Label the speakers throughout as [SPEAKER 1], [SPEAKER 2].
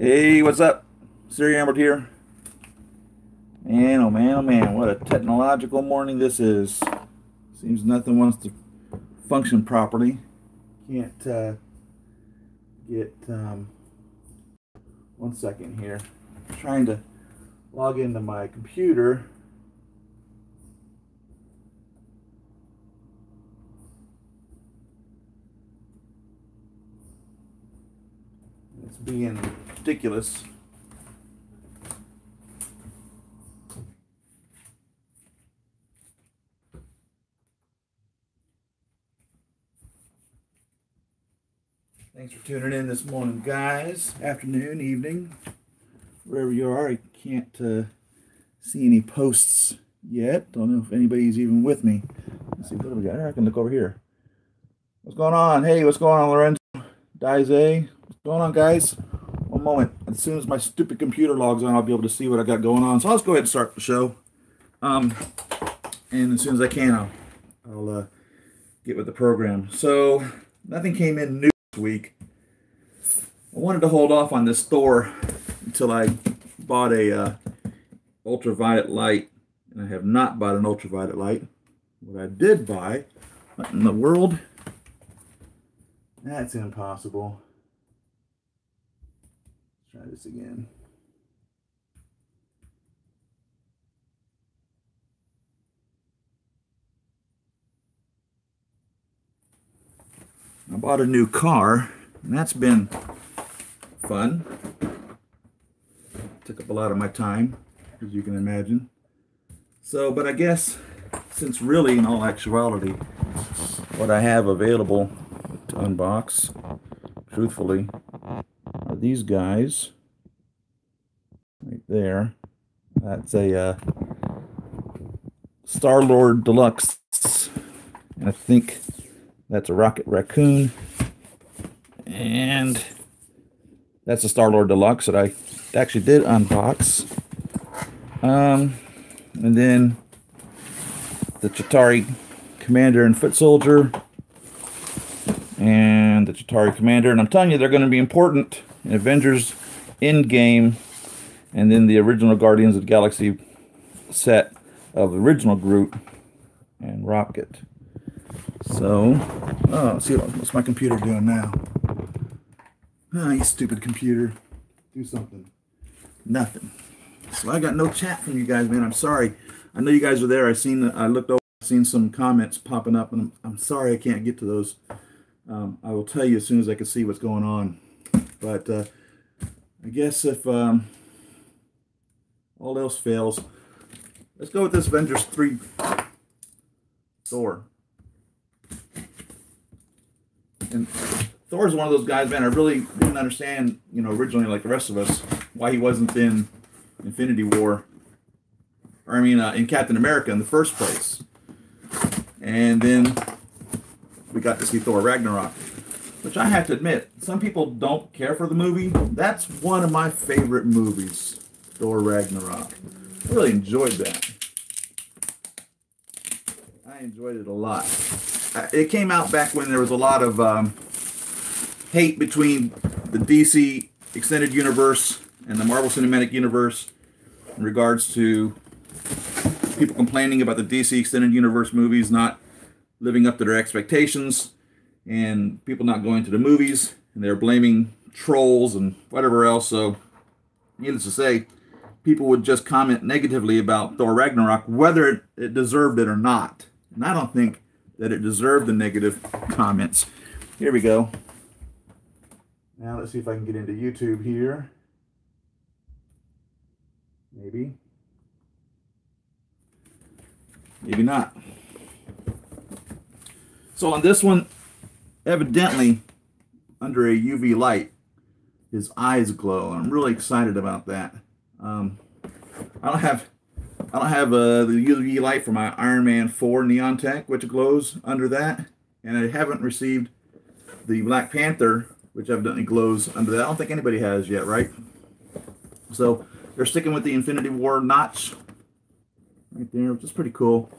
[SPEAKER 1] Hey, what's up? Siri Emerald here. Man, oh man, what a technological morning this is. Seems nothing wants to function properly. Can't get, 1 second here. I'm trying to log into my computer. It's being ridiculous. Thanks for tuning in this morning, guys. Afternoon, evening, wherever you are. I can't see any posts yet. Don't know if anybody's even with me. Let's see, what do we got here? I can look over here. What's going on? Hey, what's going on, Lorenzo? Dize? What's going on, guys? One moment. As soon as my stupid computer logs on, I'll be able to see what I got going on. So let's go ahead and start the show. And as soon as I can, I'll get with the program. So nothing came in new this week. I wanted to hold off on this Thor until I bought a ultraviolet light, and I have not bought an ultraviolet light. What I did buy, what in the world? That's impossible. Let's try this again. I bought a new car, and that's been fun. Took up a lot of my time, as you can imagine. So, but I guess, since really, in all actuality, what I have available to unbox, truthfully, are these guys right there. That's a Star-Lord Deluxe, and I think that's a Rocket Raccoon, and that's a Star-Lord Deluxe that I actually did unbox. And then the Chitauri Commander and Foot Soldier, and the Chitauri Commander, and I'm telling you, they're going to be important in Avengers Endgame, and then the original Guardians of the Galaxy set of original Groot and Rocket. So, let's see what's my computer doing now. Ah, you stupid computer. Do something. Nothing. So I got no chat from you guys, man. I'm sorry. I know you guys are there. I looked over, seen some comments popping up, and I'm sorry I can't get to those. I will tell you as soon as I can see what's going on. But I guess if all else fails, let's go with this Avengers 3 Thor. And Thor's one of those guys, man, I really didn't understand, originally, like the rest of us, why he wasn't in Infinity War, or I mean, in Captain America in the first place. And then we got to see Thor Ragnarok, which I have to admit, some people don't care for the movie. That's one of my favorite movies, Thor Ragnarok. I really enjoyed that. I enjoyed it a lot. It came out back when there was a lot of hate between the DC Extended Universe and the Marvel Cinematic Universe in regards to people complaining about the DC Extended Universe movies not living up to their expectations, and people not going to the movies, and they're blaming trolls and whatever else. So, needless to say, people would just comment negatively about Thor Ragnarok, whether it deserved it or not. And I don't think that it deserved the negative comments. Here we go. Now let's see if I can get into YouTube here. Maybe. Maybe not. So on this one, evidently, under a UV light, his eyes glow. I'm really excited about that. I don't have the UV light for my Iron Man 4 Neon Tech, which glows under that. And I haven't received the Black Panther, which evidently glows under that. I don't think anybody has yet, right? So they're sticking with the Infinity War notch right there, which is pretty cool.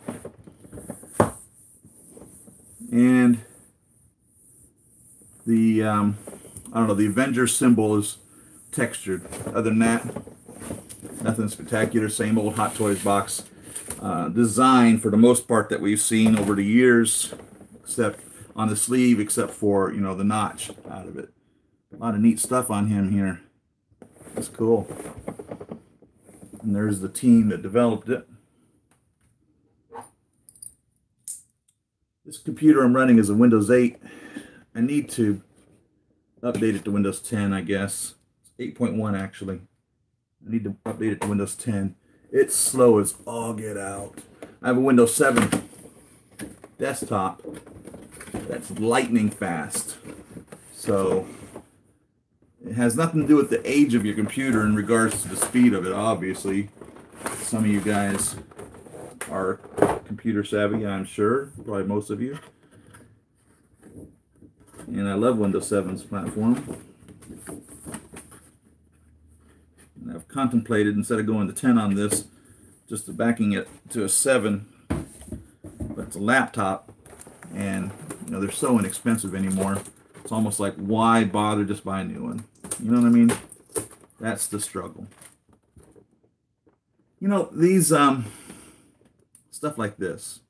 [SPEAKER 1] And the, I don't know, the Avengers symbol is textured. Other than that, nothing spectacular. Same old Hot Toys box design for the most part that we've seen over the years, except on the sleeve, except for, you know, the notch out of it. A lot of neat stuff on him here. That's cool. And there's the team that developed it. This computer I'm running is a Windows 8. I need to update it to Windows 10, I guess. It's 8.1 actually. I need to update it to Windows 10. It's slow as all get out. I have a Windows 7 desktop that's lightning fast. So it has nothing to do with the age of your computer in regards to the speed of it, obviously. Some of you guys are computer savvy, I'm sure. Probably most of you. And I love Windows 7's platform. And I've contemplated, instead of going to 10 on this, just backing it to a 7. But it's a laptop, and you know, they're so inexpensive anymore. It's almost like, why bother, just buy a new one? You know what I mean? That's the struggle. You know, these stuff like this,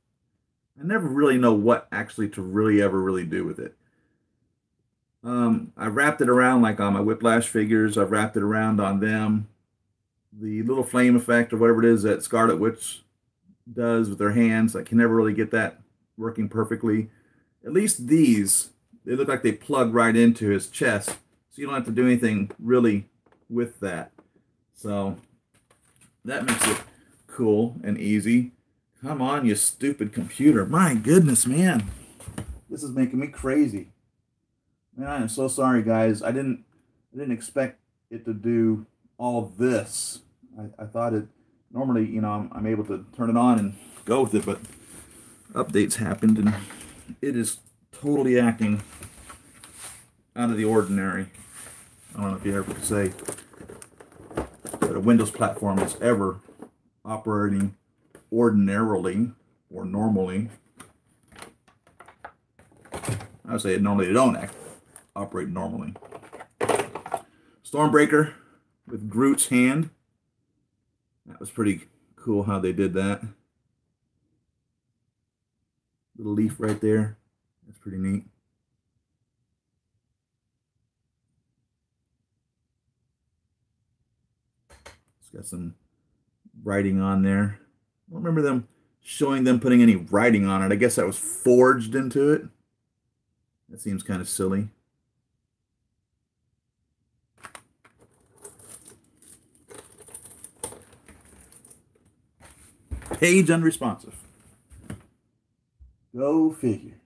[SPEAKER 1] I never really know what actually to really ever really do with it. I wrapped it around like on my Whiplash figures. I've wrapped it around on them. The little flame effect or whatever it is that Scarlet Witch does with their hands, I can never really get that working perfectly. At least these, they look like they plug right into his chest, so you don't have to do anything really with that. So that makes it cool and easy. Come on, you stupid computer. My goodness, man. This is making me crazy. Man, I am so sorry, guys. I didn't expect it to do all this. I thought it, normally, you know, I'm able to turn it on and go with it, but updates happened and it is totally acting out of the ordinary. I don't know if you ever could say that a Windows platform is ever operating ordinarily or normally. I would say normally they don't operate normally. Stormbreaker with Groot's hand. That was pretty cool how they did that. Little leaf right there. That's pretty neat. It's got some writing on there. I don't remember them showing them putting any writing on it. I guess that was forged into it. That seems kind of silly. Page unresponsive. Go figure.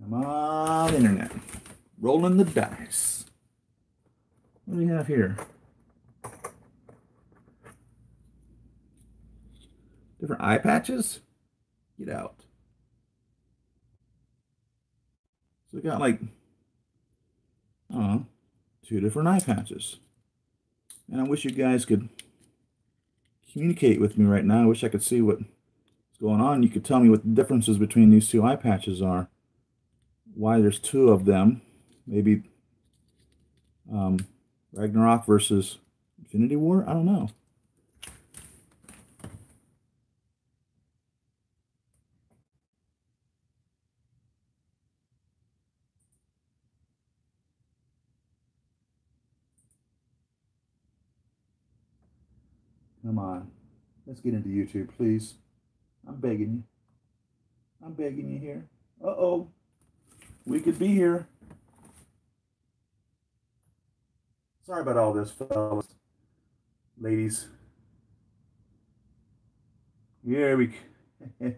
[SPEAKER 1] Come on, internet. Rolling the dice. What do we have here? Different eye patches? Get out. So we got like, I don't know, 2 different eye patches. And I wish you guys could communicate with me right now. I wish I could see what's going on. You could tell me what the differences between these 2 eye patches are. Why there's 2 of them. Maybe Ragnarok versus Infinity War? I don't know. Come on. Let's get into YouTube, please. I'm begging you. I'm begging you here. Uh-oh. We could be here. Sorry about all this, fellas. Ladies. Here we go.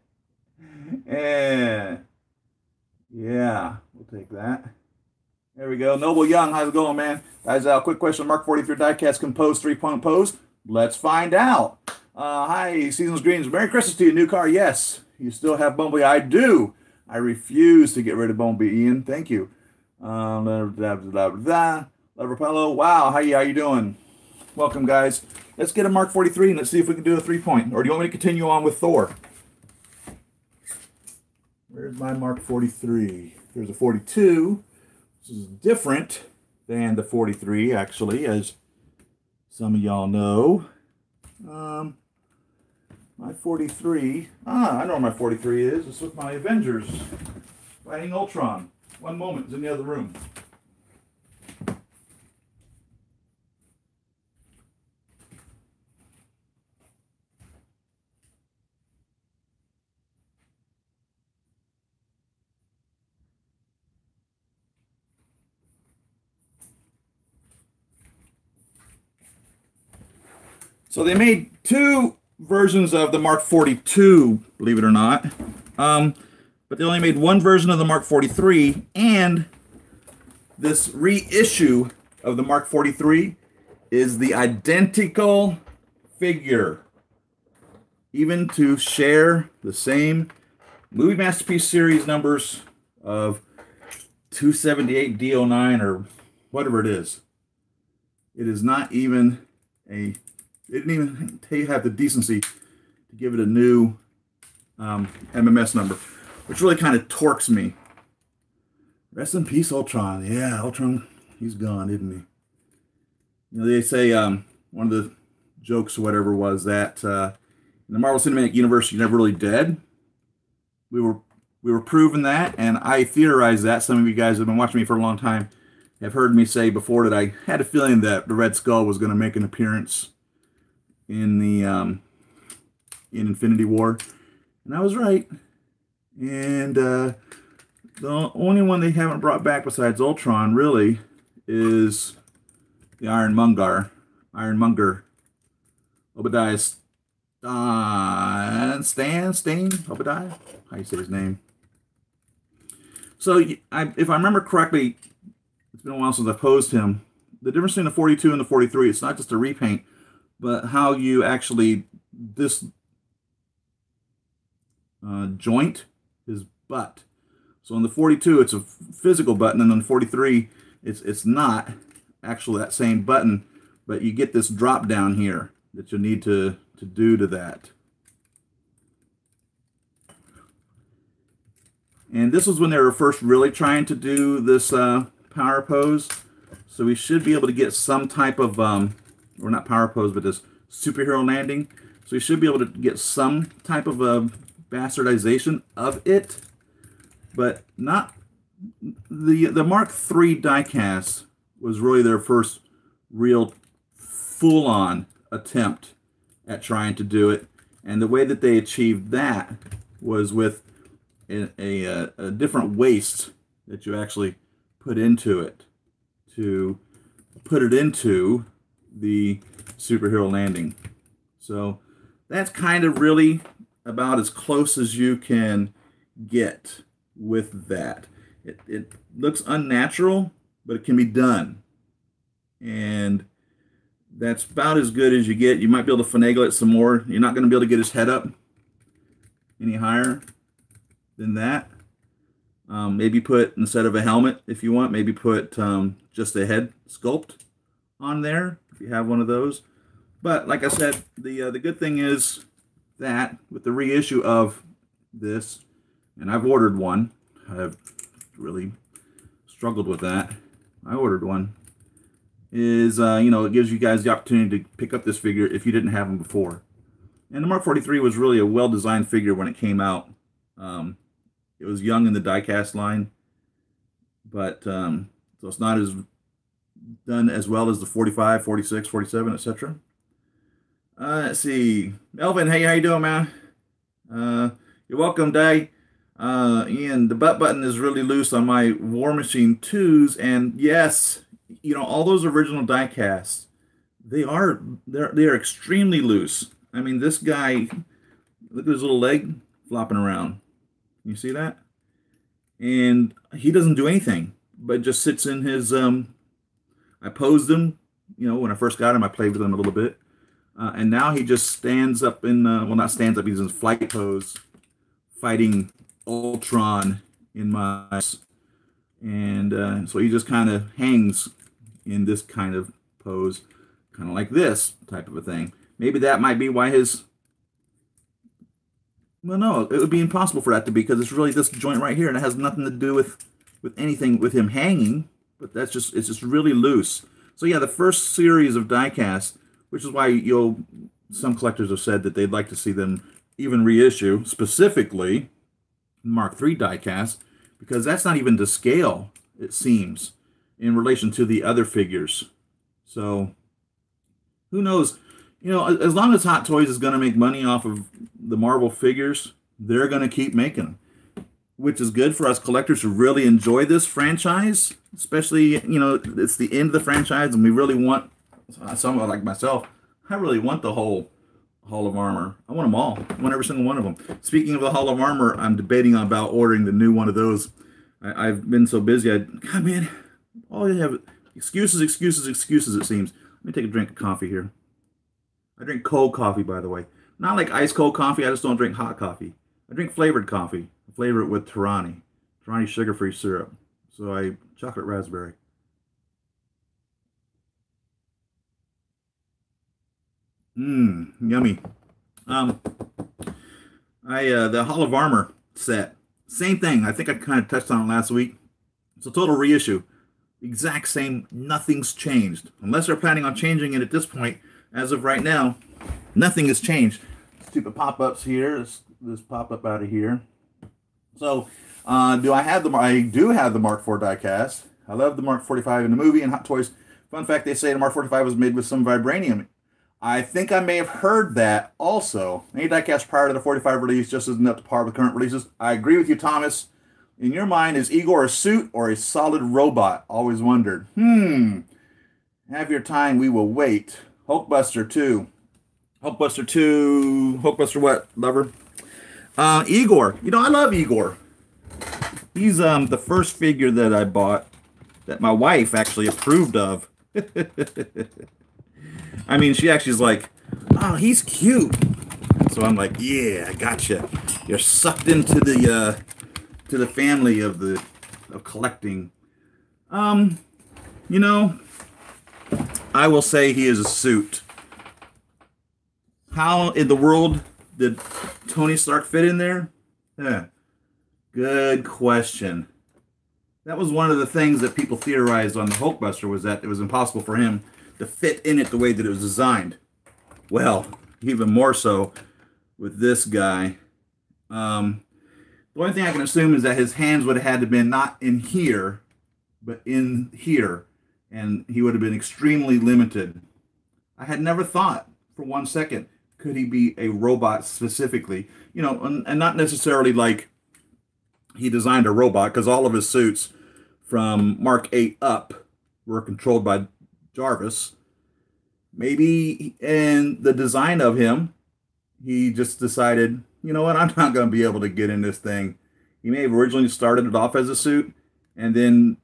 [SPEAKER 1] Yeah, we'll take that. There we go. Noble Young, how's it going, man? Guys, quick question. Mark 43 diecast composed 3-point pose. Let's find out. Hi, Season's Greens. Merry Christmas to you. New car, yes. You still have Bumblebee? I do. I refuse to get rid of Bumblebee, Ian. Thank you. Leverpello. Wow, how you doing? Welcome, guys. Let's get a Mark 43 and let's see if we can do a 3-point. Or do you want me to continue on with Thor? Where's my Mark 43? There's a 42. This is different than the 43, actually, as some of y'all know. My 43, I know where my 43 is. It's with my Avengers fighting Ultron. One moment, it's in the other room. So they made two versions of the Mark 42, believe it or not. But they only made one version of the Mark 43, and this reissue of the Mark 43 is the identical figure, even to share the same Movie Masterpiece series numbers of 278 D09 or whatever it is. It is not even a... They didn't even have the decency to give it a new MMS number, which really kind of torques me. Rest in peace, Ultron. Yeah, Ultron, he's gone, isn't he? You know, they say one of the jokes or whatever was that in the Marvel Cinematic Universe, you're never really dead. We were proving that, and I theorized that. Some of you guys have been watching me for a long time have heard me say before that I had a feeling that the Red Skull was going to make an appearance in the in Infinity War, and I was right. And the only one they haven't brought back besides Ultron really is the Ironmonger, Obadiah Stane, Obadiah, how you say his name. So if I remember correctly, it's been a while since I posed him. The difference between the 42 and the 43, it's not just a repaint, but how you actually joint his butt. So in the 42, it's a physical button, and on the 43, it's not actually that same button, but you get this drop down here that you need to do to that. And this was when they were first really trying to do this power pose. So we should be able to get some type of or not power pose, but this superhero landing. So we should be able to get some type of a bastardization of it, but not the Mark III diecast was really their first real full-on attempt at trying to do it, and the way that they achieved that was with a different waist that you actually put into it to put it into the superhero landing. So that's kind of really about as close as you can get with that. It looks unnatural, but it can be done. And that's about as good as you get. You might be able to finagle it some more. You're not going to be able to get his head up any higher than that. Maybe put, instead of a helmet, if you want, maybe put just a head sculpt on there, if you have one of those. But like I said, the good thing is that with the reissue of this, and I've ordered one, I've really struggled with that. I ordered one. Is you know, it gives you guys the opportunity to pick up this figure if you didn't have them before. And the Mark 43 was really a well-designed figure when it came out. It was young in the diecast line, but so it's not as done as well as the 45, 46, 47, etc. Let's see. Melvin, hey, how you doing, man? You're welcome, Day. Ian, the butt button is really loose on my War Machine 2s, and yes, you know, all those original diecasts, they're extremely loose. I mean, this guy, look at his little leg flopping around. You see that? And he doesn't do anything, but just sits in his, I posed him, you know, when I first got him, I played with him a little bit. And now he just stands up in, well, not stands up, he's in flight pose, fighting Ultron in my, and so he just kind of hangs in this kind of pose, kind of like this type of a thing. Maybe that might be why his, well, no, it would be impossible for that to be, because it's really this joint right here, and it has nothing to do with anything with him hanging. but it's just really loose. So yeah, the first series of diecast, which is why some collectors have said that they'd like to see them even reissue, specifically Mark III diecast, because that's not even to scale, it seems, in relation to the other figures. So who knows? As long as Hot Toys is going to make money off of the Marvel figures, they're going to keep making them, which is good for us collectors who really enjoy this franchise, especially, it's the end of the franchise, and we really want, someone like myself, I really want the whole Hall of Armor. I want them all. I want every single one of them. Speaking of the Hall of Armor, I'm debating about ordering the new one of those. I've been so busy. God, man, all you have excuses, excuses, excuses, it seems. Let me take a drink of coffee here. I drink cold coffee, by the way. Not like ice cold coffee. I just don't drink hot coffee. I drink flavored coffee. I flavor it with Tarani sugar-free syrup. So chocolate raspberry. Yummy. The Hall of Armor set. Same thing. I think I kind of touched on it last week. It's a total reissue. Exact same. Nothing's changed. Unless they're planning on changing it at this point. As of right now, nothing has changed. Stupid pop-ups here. This pop-up out of here. So, I do have the Mark IV diecast. I love the Mark 45 in the movie and Hot Toys. Fun fact, they say the Mark 45 was made with some vibranium. I think I may have heard that also. Any diecast prior to the 45 release just isn't up to par with current releases. I agree with you, Thomas. In your mind, is Igor a suit or a solid robot? Always wondered. Have your time, we will wait. Hulkbuster 2. Hulkbuster 2. Hulkbuster what, lover? Igor. I love Igor. He's the first figure that I bought that my wife actually approved of. I mean, she actually is like, oh, he's cute. So I'm like, yeah, I gotcha. You're sucked into the family of collecting. I will say he is a suit. How in the world did Tony Stark fit in there? Good question. That was one of the things that people theorized on the Hulkbuster, was that it was impossible for him to fit in it the way that it was designed. Well, even more so with this guy. The only thing I can assume is that his hands would have had to have been not in here, but in here. And he would have been extremely limited. I had never thought for 1 second, could he be a robot specifically? And not necessarily like he designed a robot, because all of his suits from Mark VIII up were controlled by Jarvis. Maybe in the design of him, he just decided, you know what, I'm not going to be able to get in this thing. He may have originally started it off as a suit, and then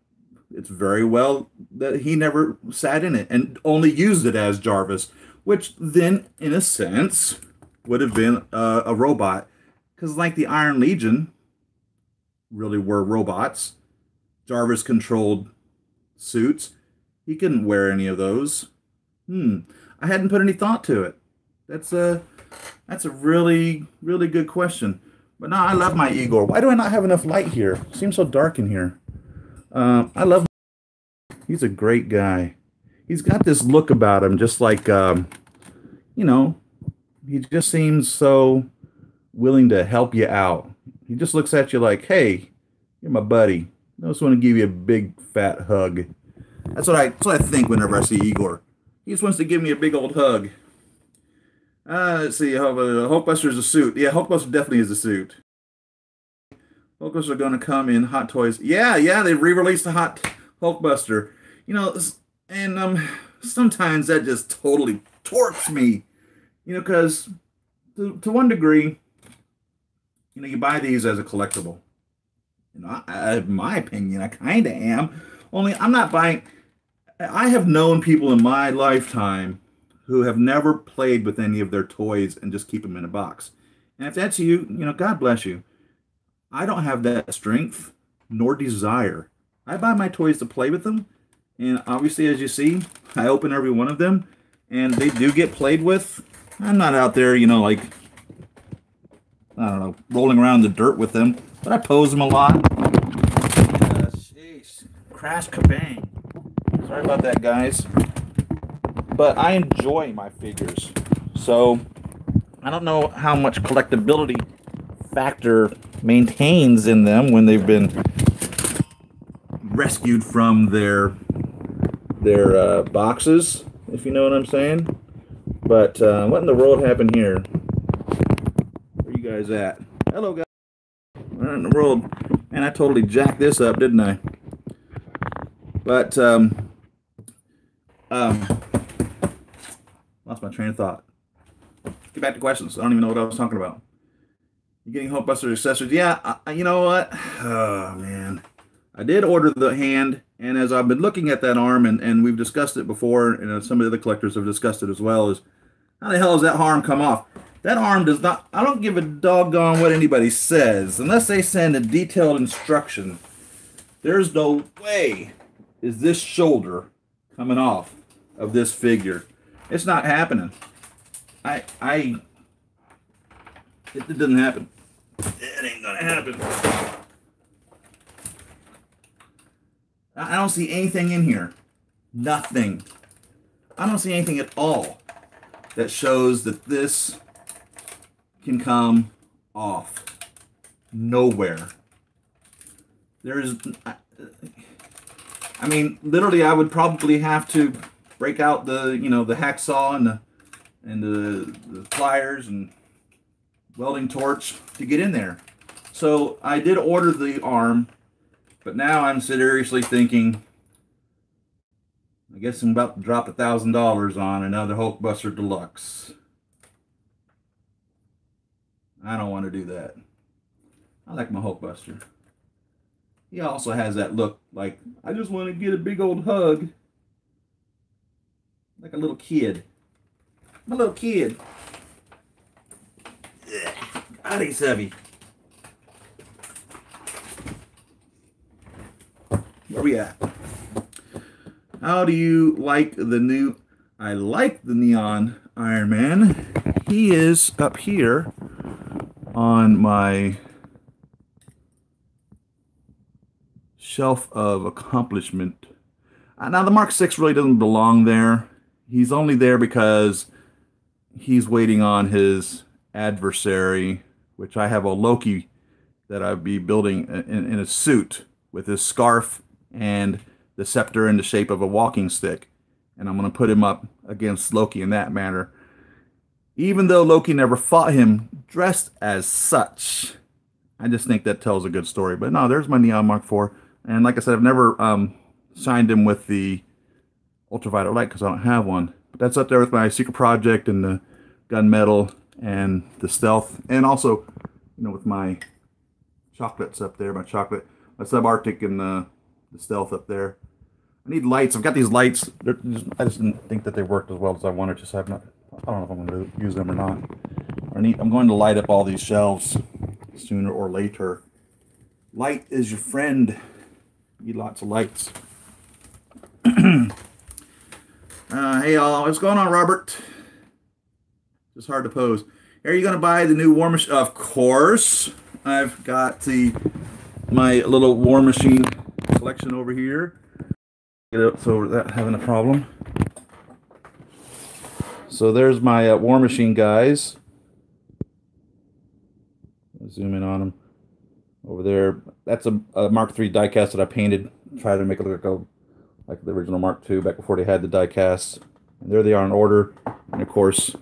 [SPEAKER 1] it's very well that he never sat in it and only used it as Jarvis, which then, in a sense, would have been a robot. Because like the Iron Legion really were robots. Jarvis controlled suits. He couldn't wear any of those. I hadn't put any thought to it. That's a really, really good question. But no, I love my Igor. Why do I not have enough light here? It seems so dark in here. I love him. He's a great guy. He's got this look about him, just like, he just seems so willing to help you out. He just looks at you like, hey, you're my buddy. I just want to give you a big fat hug. That's what I think whenever I see Igor. He just wants to give me a big old hug. Let's see. Hulkbuster is a suit. Yeah, Hulkbuster definitely is a suit. Hulkbusters are going to come in Hot Toys. Yeah, they re-released the Hot Hulkbuster. And sometimes that just totally torques me. Because to one degree, you buy these as a collectible. In my opinion, I kind of am. Only I'm not buying. I have known people in my lifetime who have never played with any of their toys and just keep them in a box. And if that's you, God bless you. I don't have that strength nor desire. I buy my toys to play with them. And obviously, as you see, I open every one of them. And they do get played with. I'm not out there, like, I don't know, rolling around in the dirt with them. But I pose them a lot. Jeez. Crash kabang. Sorry about that, guys. But I enjoy my figures. So, I don't know how much collectability factor maintains in them when they've been rescued from their boxes, if you know what I'm saying. But what in the world happened here? Where you guys at? Hello, guys. Where in the world? Man, I totally jacked this up, didn't I? But lost my train of thought. Get back to questions. I don't even know what I was talking about. You getting Hulkbusters accessories? Yeah, you know what? Oh, man. I did order the hand, and as I've been looking at that arm, and we've discussed it before, and some of the other collectors have discussed it as well, is how the hell does that arm come off? That arm does not, I don't give a doggone what anybody says. Unless they send a detailed instruction, there's no way is this shoulder coming off of this figure. It's not happening. It doesn't happen. It ain't gonna happen. I don't see anything in here. Nothing. I don't see anything at all that shows that this can come off. Nowhere. There's, I mean, literally, I would probably have to break out the, you know, the hacksaw and the pliers and welding torch to get in there. So I did order the arm, but now I'm seriously thinking, I guess I'm about to drop $1,000 on another Hulkbuster Deluxe. I don't want to do that. I like my Hulkbuster. He also has that look like, I just want to get a big old hug. Like a little kid. I'm a little kid. God, he's heavy. Where we at? How do you like the new... I like the neon Iron Man. He is up here on my shelf of accomplishment. Now the Mark VI really doesn't belong there. He's only there because he's waiting on his adversary, which I have a Loki that I'd be building in a suit with his scarf and the scepter in the shape of a walking stick. And I'm going to put him up against Loki in that manner. Even though Loki never fought him dressed as such. I just think that tells a good story. But no, there's my Neon Mark IV. And like I said, I've never signed him with the ultraviolet light because I don't have one. But that's up there with my secret project and the gunmetal and the stealth. And also, you know, with my chocolates up there, my subarctic and the stealth up there. I need lights. I've got these lights. I just didn't think that they worked as well as I wanted to, so I don't know if I'm going to use them or not. I'm going to light up all these shelves sooner or later. Light is your friend. You need lots of lights. Hey y'all, what's going on, Robert? It's hard to pose. Are you going to buy the new War Machine? Of course. I've got my little War Machine collection over here. Get up so without having a problem. So there's my War Machine guys. I'll zoom in on them over there. That's a Mark III diecast that I painted. Tried to make it look like the original Mark II back before they had the diecast. And there they are in order. And of course,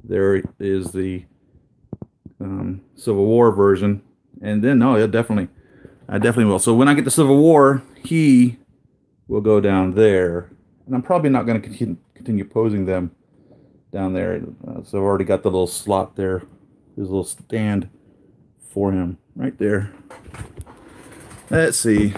[SPEAKER 1] there is the Civil War version. And then, no, yeah, definitely. I definitely will. So when I get to Civil War, he will go down there. And I'm probably not going to continue posing them down there. So I've already got the little slot there. There's a little stand for him right there. Let's see.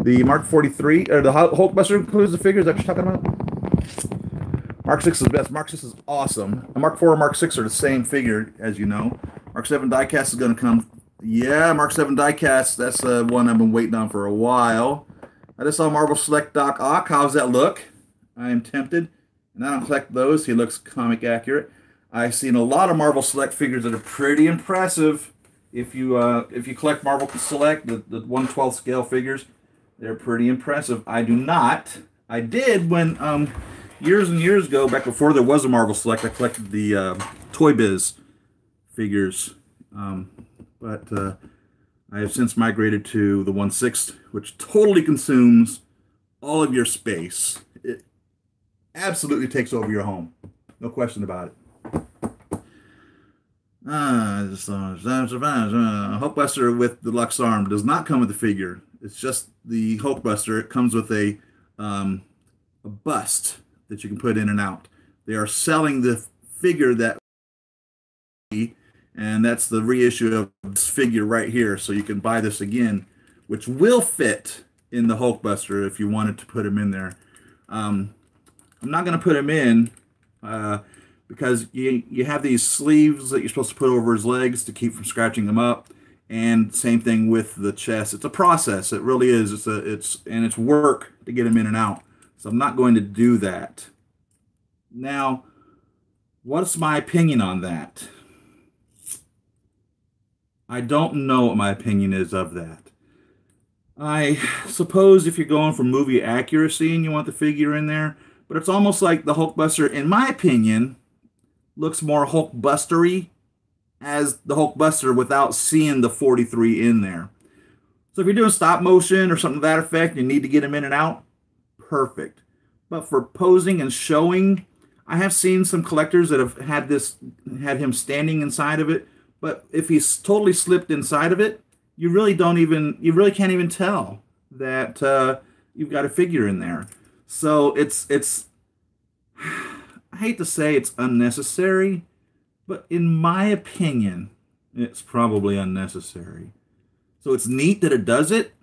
[SPEAKER 1] The Mark 43, or the Hulkbuster includes the figures that you're talking about? Mark 6 is the best. Mark 6 is awesome. A Mark 4 and Mark 6 are the same figure, as you know. Mark 7 diecast is going to come. Yeah, Mark 7 diecast. That's one I've been waiting on for a while. I just saw Marvel Select Doc Ock. How's that look? I am tempted. And I don't collect those. He looks comic accurate. I've seen a lot of Marvel Select figures that are pretty impressive. If you collect Marvel Select, the 1/12 scale figures, they're pretty impressive. I do not. I did when years and years ago, back before there was a Marvel Select, I collected the Toy Biz figures. But I have since migrated to the 1/6, which totally consumes all of your space. It absolutely takes over your home. No question about it. Hulkbuster with deluxe arm does not come with the figure. It's just the Hulkbuster. It comes with a bust that you can put in and out. They are selling the figure that, and that's the reissue of this figure right here. So you can buy this again, which will fit in the Hulkbuster if you wanted to put him in there. I'm not going to put him in because you have these sleeves that you're supposed to put over his legs to keep from scratching them up, and same thing with the chest. It's a process. It really is. It's work to get him in and out. So I'm not going to do that. Now, what's my opinion on that? I don't know what my opinion is of that. I suppose if you're going for movie accuracy and you want the figure in there, but it's almost like the Hulkbuster, in my opinion, looks more Hulkbustery as the Hulkbuster without seeing the 43 in there. So if you're doing stop motion or something to that effect, you need to get him in and out, perfect. But for posing and showing, I have seen some collectors that have had him standing inside of it, but if he's totally slipped inside of it, you really can't even tell that you've got a figure in there. So it's I hate to say it's unnecessary, but in my opinion, it's probably unnecessary. So it's neat that it does it.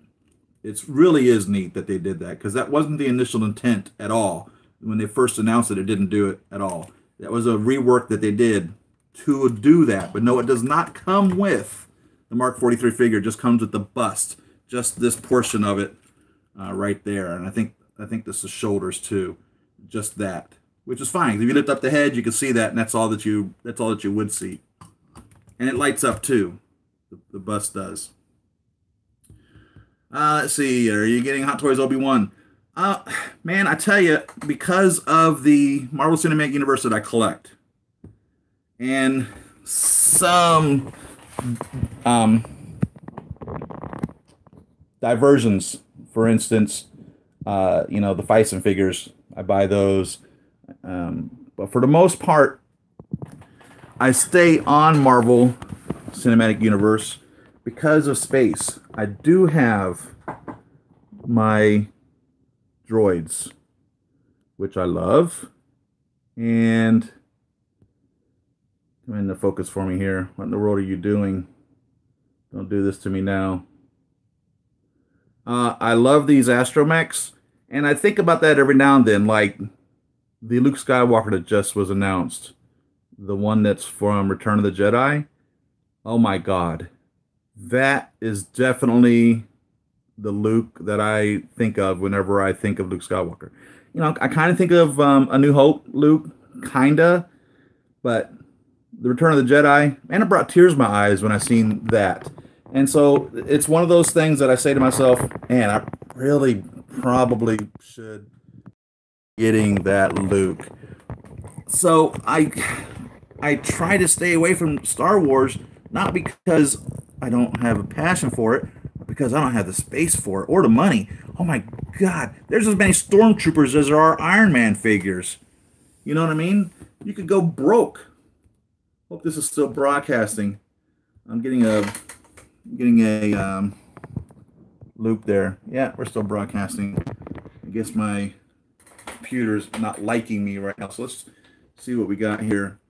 [SPEAKER 1] It really is neat that they did that, because that wasn't the initial intent at all. When they first announced it, it didn't do it at all. That was a rework that they did to do that. But no, it does not come with the Mark 43 figure. It just comes with the bust, just this portion of it right there. And I think this is shoulders too, just that, which is fine. If you lift up the head, you can see that, and that's all that you would see. And it lights up too. The bust does. Let's see. Are you getting Hot Toys Obi-Wan? Man, I tell you, because of the Marvel Cinematic Universe that I collect, and some diversions, for instance, the Fison figures, I buy those. But for the most part, I stay on Marvel Cinematic Universe because of space. I do have my droids, which I love, and come into focus for me here. What in the world are you doing? Don't do this to me now. I love these astromechs, and I think about that every now and then, like the Luke Skywalker that just was announced, the one that's from Return of the Jedi. Oh my God, that is definitely the Luke that I think of whenever I think of Luke Skywalker. I kind of think of A New Hope Luke, kinda, but the Return of the Jedi, man, it brought tears to my eyes when I seen that. And so it's one of those things that I say to myself, man, I really probably should getting that Luke. So I try to stay away from Star Wars, not because I don't have a passion for it, but because I don't have the space for it or the money. Oh my God, there's as many stormtroopers as there are Iron Man figures. You know what I mean? You could go broke. Hope this is still broadcasting. I'm getting a loop there. Yeah, we're still broadcasting. I guess my computer's not liking me right now. So let's see what we got here.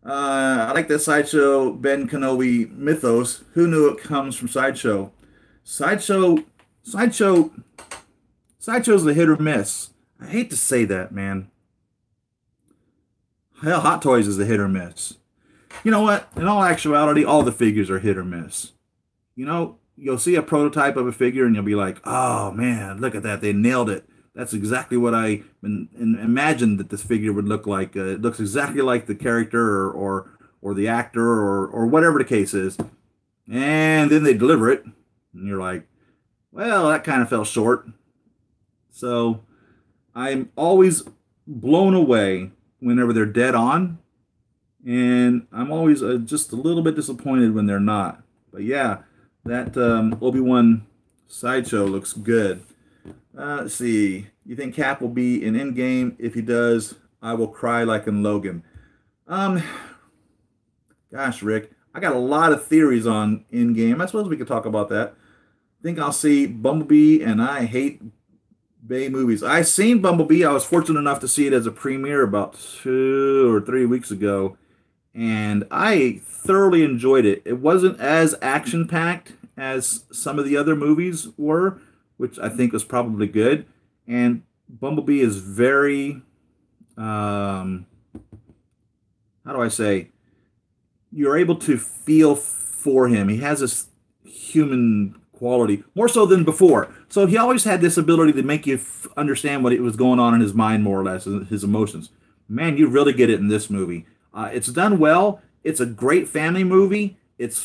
[SPEAKER 1] I like that Sideshow Ben Kenobi mythos. Who knew it comes from Sideshow? Sideshow's the hit or miss. I hate to say that, man. Hell, Hot Toys is the hit or miss. You know what? In all actuality, all the figures are hit or miss. You'll see a prototype of a figure and you'll be like, oh man, look at that. They nailed it. That's exactly what I imagined that this figure would look like. It looks exactly like the character or the actor or whatever the case is. And then they deliver it, and you're like, well, that kind of fell short. So I'm always blown away whenever they're dead on, and I'm always just a little bit disappointed when they're not. But yeah, that Obi-Wan sideshow looks good. Let's see. You think Cap will be in Endgame? If he does, I will cry like in Logan. Um, Gosh, Rick, I got a lot of theories on Endgame. I suppose we could talk about that. I think I'll see Bumblebee, and I hate Bay movies. I seen Bumblebee. I was fortunate enough to see it as a premiere about 2 or 3 weeks ago, and I thoroughly enjoyed it. It wasn't as action-packed as some of the other movies were, which I think was probably good. And Bumblebee is very, how do I say? You're able to feel for him. He has this human quality, more so than before. So he always had this ability to make you understand what was going on in his mind, more or less, his emotions. Man, you really get it in this movie. It's done well. It's a great family movie. It's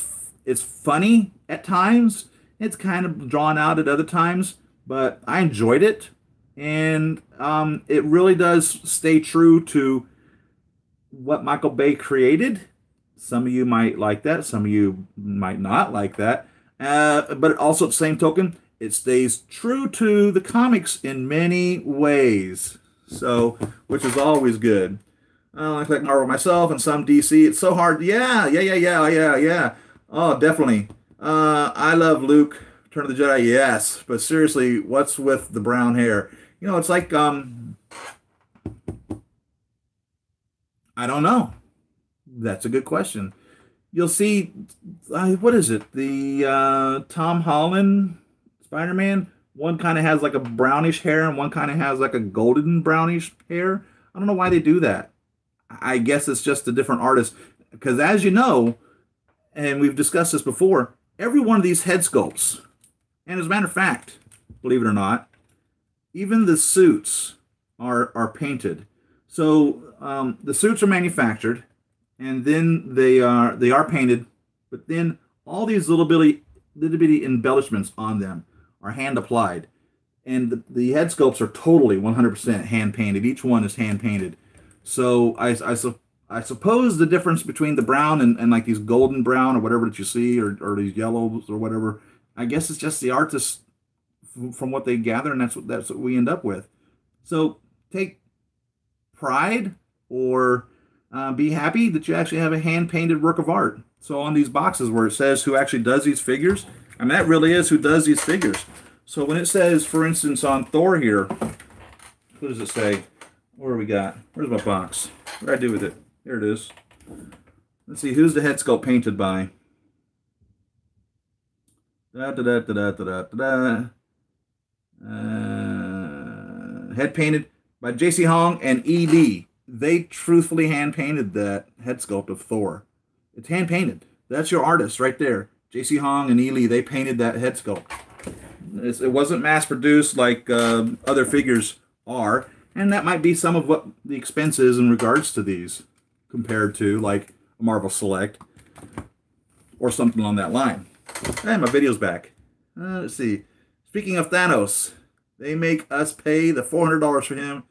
[SPEAKER 1] funny at times. It's kind of drawn out at other times, but I enjoyed it, and it really does stay true to what Michael Bay created. Some of you might like that. Some of you might not like that. But also at the same token, it stays true to the comics in many ways. So, which is always good. I like Marvel myself and some DC. It's so hard. Yeah. Oh, definitely. I love Luke, Return of the Jedi. Yes, but seriously, what's with the brown hair? You know, it's like I don't know. That's a good question. You'll see, what is it? The Tom Holland Spider-Man. One kind of has like a brownish hair, and one kind of has like a golden brownish hair. I don't know why they do that. I guess it's just a different artist. Because as you know, and we've discussed this before, every one of these head sculpts, and as a matter of fact, believe it or not, even the suits are painted. So the suits are manufactured, and then they are painted, but then all these little bitty embellishments on them are hand applied, and the head sculpts are totally 100% hand painted. Each one is hand painted. So I suppose the difference between the brown and like these golden brown or whatever that you see, or these yellows or whatever, I guess it's just the artists from what they gather, and that's what we end up with. So take pride, or be happy that you actually have a hand-painted work of art. So on these boxes where it says who actually does these figures, I mean, that really is who does these figures. So when it says, for instance, on Thor here, what does it say? Where we got? Where's my box? What did I do with it? There it is. Let's see, who's the head sculpt painted by? Head painted by J.C. Hong and E. Lee. They truthfully hand painted that head sculpt of Thor. It's hand painted. That's your artist right there. J.C. Hong and E. Lee, they painted that head sculpt. It wasn't mass produced like other figures are, and that might be some of what the expense is in regards to these, compared to like a Marvel Select or something along that line. And my video's back. Let's see. Speaking of Thanos, they make us pay the $400 for him,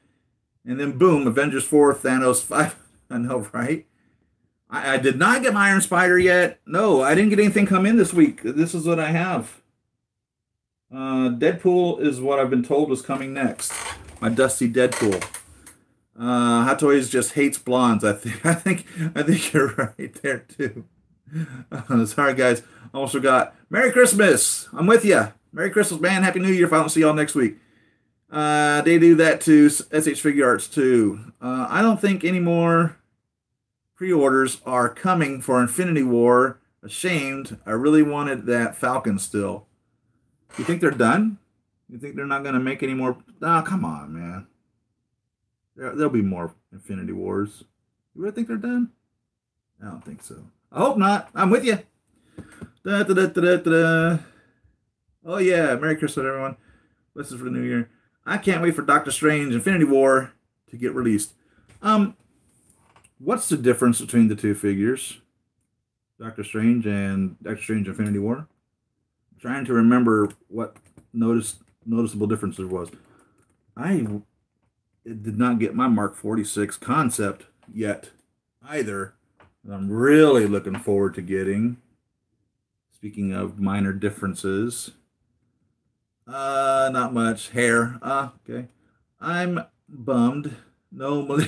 [SPEAKER 1] and then boom, Avengers 4, Thanos 5. I know, right? I did not get my Iron Spider yet. No, I didn't get anything come in this week. This is what I have. Deadpool is what I've been told is coming next. My dusty Deadpool. Hot Toys just hates blondes. I think you're right there too. Sorry guys, almost forgot. Merry Christmas. I'm with you. Merry Christmas, man. Happy New Year. If I don't see y'all next week. They do that to SH Figure Arts too. I don't think any more pre-orders are coming for Infinity War. Ashamed. I really wanted that Falcon still. You think they're done? You think they're not going to make any more? Ah, come on, man. There'll be more Infinity Wars. You really think they're done? I don't think so. I hope not. I'm with you. Da, da, da, da, da, da. Oh, yeah. Merry Christmas, everyone. Blessings for the new year. I can't wait for Doctor Strange Infinity War to get released. What's the difference between the two figures? Doctor Strange and Doctor Strange Infinity War. I'm trying to remember what noticeable difference there was. It did not get my Mark 46 concept yet either. I'm really looking forward to getting. Speaking of minor differences. Not much. Hair. Okay. I'm bummed. No.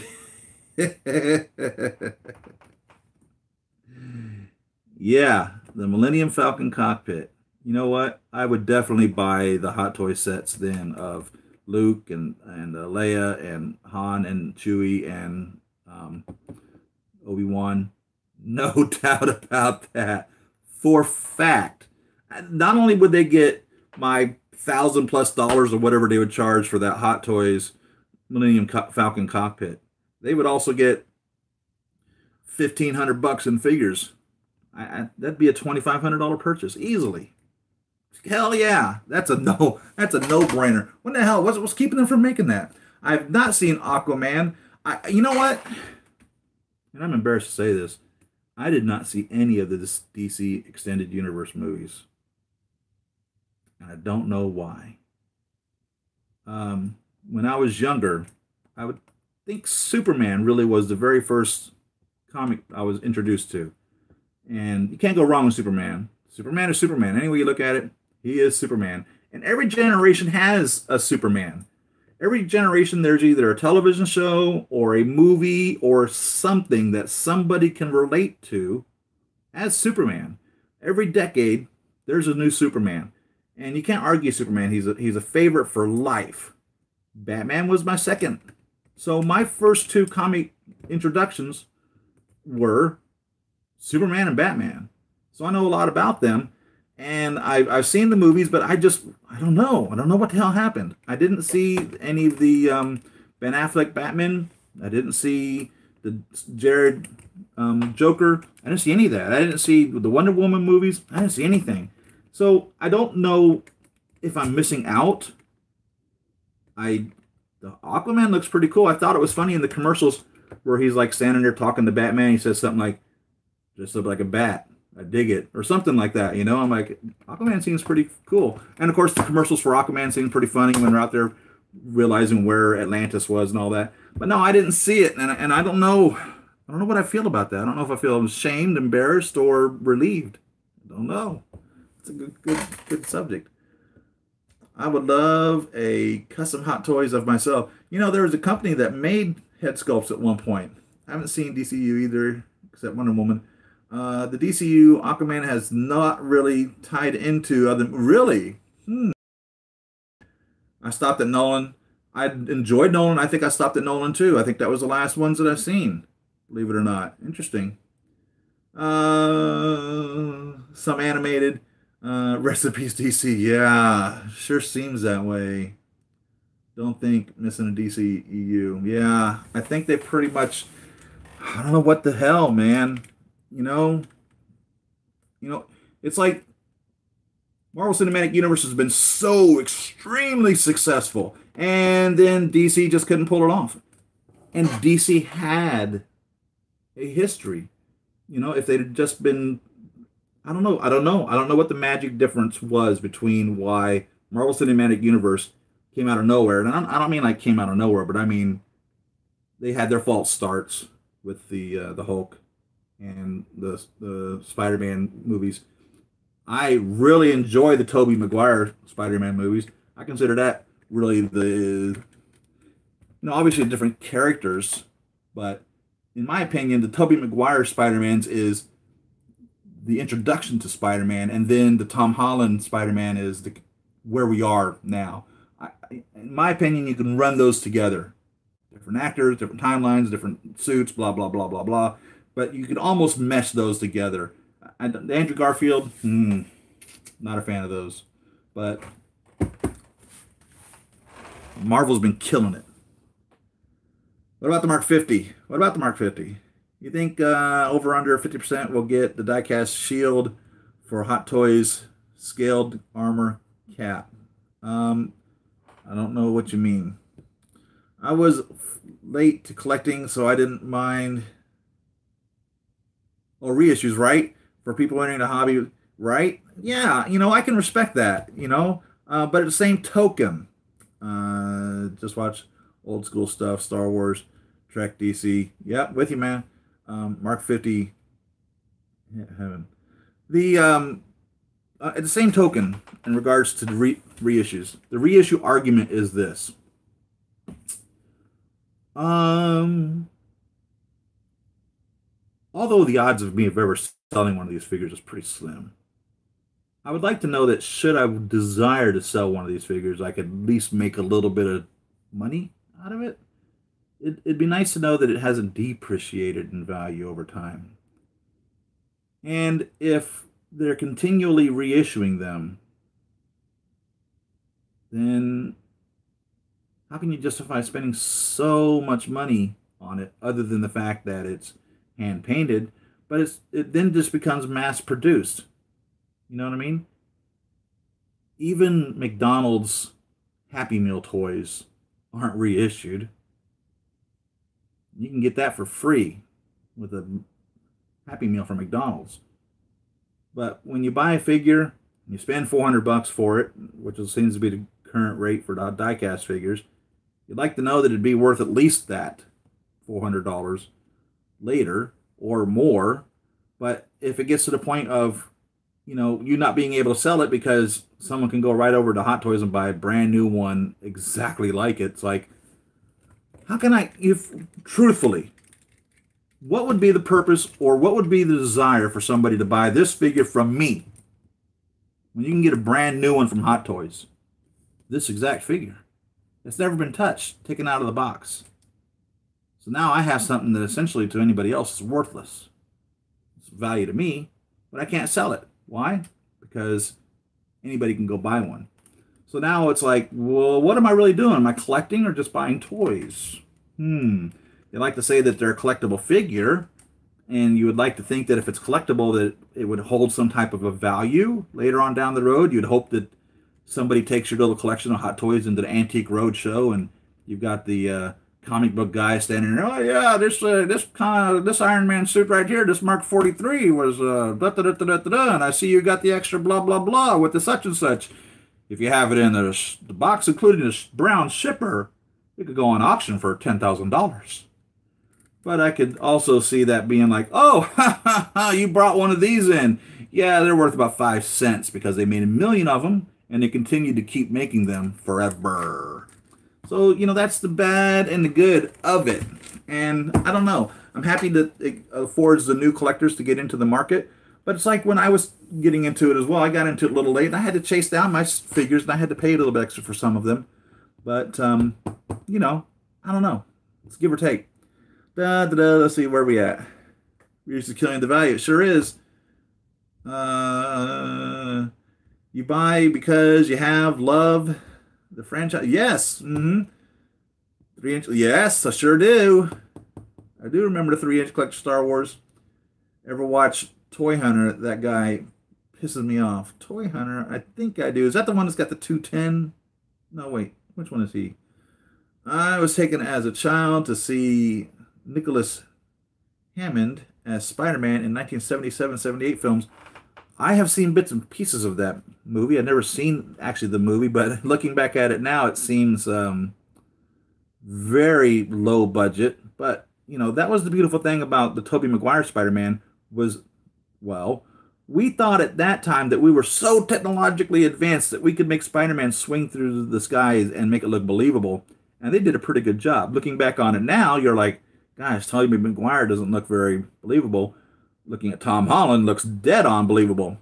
[SPEAKER 1] Yeah, the Millennium Falcon cockpit. You know what? I would definitely buy the Hot Toy sets then of Luke and Leia and Han and Chewie and Obi-Wan. No doubt about that. For fact. Not only would they get my $1,000+ or whatever they would charge for that Hot Toys Millennium Falcon cockpit, they would also get $1,500 in figures. That'd be a $2,500 purchase easily. Hell yeah, that's a no-brainer. What the hell? What's keeping them from making that? I've not seen Aquaman. You know what? And I'm embarrassed to say this. I did not see any of the DC Extended Universe movies. And I don't know why. When I was younger, I would think Superman really was the very first comic I was introduced to. And you can't go wrong with Superman. Superman is Superman. Any way you look at it, he is Superman. And every generation has a Superman. Every generation there's either a television show or a movie or something that somebody can relate to as Superman. Every decade, there's a new Superman. And you can't argue Superman. He's a favorite for life. Batman was my second. So my first two comic introductions were Superman and Batman. So I know a lot about them. And I've seen the movies, but I don't know. I don't know what the hell happened. I didn't see any of the Ben Affleck Batman. I didn't see the Jared Joker. I didn't see any of that. I didn't see the Wonder Woman movies. I didn't see anything. So I don't know if I'm missing out. The Aquaman looks pretty cool. I thought it was funny in the commercials where he's like standing there talking to Batman. He says something like, "Just look like a bat. I dig it," or something like that. You know, I'm like, Aquaman seems pretty cool. And of course, the commercials for Aquaman seem pretty funny when they're out there realizing where Atlantis was and all that. But no, I didn't see it, and I don't know. I don't know what I feel about that. I don't know if I feel ashamed, embarrassed, or relieved. I don't know. It's a good subject. I would love a custom Hot Toys of myself. You know, there was a company that made head sculpts at one point. I haven't seen DCU either, except Wonder Woman. The DCU Aquaman has not really tied into other. Really? I stopped at Nolan. I enjoyed Nolan. I think I stopped at Nolan too. I think that was the last ones that I've seen. Believe it or not. Interesting. Some animated. Rest in peace, DC. Yeah, sure seems that way. Don't think missing a DCEU. Yeah, I think they pretty much. I don't know what the hell, man. You know, it's like Marvel Cinematic Universe has been so extremely successful, and then DC just couldn't pull it off. And DC had a history. You know, if they'd have just been, I don't know what the magic difference was between why Marvel Cinematic Universe came out of nowhere. And I don't mean like came out of nowhere, but I mean they had their false starts with the Hulk and the Spider-Man movies. I really enjoy the Tobey Maguire Spider-Man movies. I consider that really obviously different characters, but in my opinion, the Tobey Maguire Spider-Mans is the introduction to Spider-Man, and then the Tom Holland Spider-Man is where we are now. In my opinion, you can run those together. Different actors, different timelines, different suits, blah, blah, blah, blah, blah. But you could almost mesh those together. Andrew Garfield, not a fan of those. But Marvel's been killing it. What about the Mark 50? What about the Mark 50? You think over under 50% will get the diecast shield for Hot Toys scaled armor cap? I don't know what you mean. I was late to collecting, so I didn't mind. Oh, reissues, right? for people entering the hobby, right? Yeah, you know, I can respect that, you know. But at the same token, just watch old school stuff, Star Wars, Trek, DC. Yep, with you, man. Mark 50, yeah, heaven. The At the same token, in regards to the reissues, the reissue argument is this. Although the odds of me ever selling one of these figures is pretty slim, I would like to know that should I desire to sell one of these figures, I could at least make a little bit of money out of it. It'd be nice to know that it hasn't depreciated in value over time. And if they're continually reissuing them, then how can you justify spending so much money on it other than the fact that it's hand painted, but it then just becomes mass produced? You know what I mean? Even McDonald's Happy Meal toys aren't reissued. You can get that for free with a Happy Meal from McDonald's. But when you buy a figure, you spend $400 for it, which seems to be the current rate for diecast figures, you'd like to know that it'd be worth at least that $400 later or more. But if it gets to the point of, you know, you not being able to sell it because someone can go right over to Hot Toys and buy a brand new one exactly like it, it's like, how can I, if truthfully, what would be the purpose or what would be the desire for somebody to buy this figure from me when you can get a brand new one from Hot Toys? This exact figure. It's never been touched, taken out of the box. So now I have something that essentially to anybody else is worthless. It's value to me, but I can't sell it. Why? Because anybody can go buy one. So now it's like, well, what am I really doing? Am I collecting or just buying toys? They like to say that they're a collectible figure, and you would like to think that if it's collectible that it would hold some type of a value later on down the road. You'd hope that somebody takes your little collection of Hot Toys into the Antique Roadshow, and you've got the comic book guy standing there. Oh yeah, this Iron Man suit right here, this Mark 43 was and I see you got the extra blah blah blah with the such and such. If you have it in the box, including the brown shipper, it could go on auction for $10,000. But I could also see that being like, oh, ha, ha, ha, you brought one of these in. Yeah, they're worth about 5 cents because they made a million of them, and they continue to keep making them forever. So, you know, that's the bad and the good of it. And I don't know. I'm happy that it affords the new collectors to get into the market. But it's like when I was getting into it as well, I got into it a little late, and I had to chase down my figures, and I had to pay a little bit extra for some of them. But, you know, I don't know. Let's give or take. Let's see where we at. We're just killing the value. It sure is. You buy because you have love the franchise. Yes. 3-inch. Yes, I sure do. I do remember the 3-inch collector Star Wars. Ever watch Toy Hunter? That guy pisses me off. Toy Hunter, I think I do. Is that the one that's got the 210? No, wait. Which one is he? I was taken as a child to see Nicholas Hammond as Spider-Man in 1977-78 films. I have seen bits and pieces of that movie. I've never seen actually the movie, but looking back at it now, it seems very low budget. But, you know, that was the beautiful thing about the Tobey Maguire Spider-Man was, well, we thought at that time that we were so technologically advanced that we could make Spider-Man swing through the skies and make it look believable. And they did a pretty good job. Looking back on it now, you're like, gosh, Tobey Maguire doesn't look very believable. Looking at Tom Holland looks dead on believable.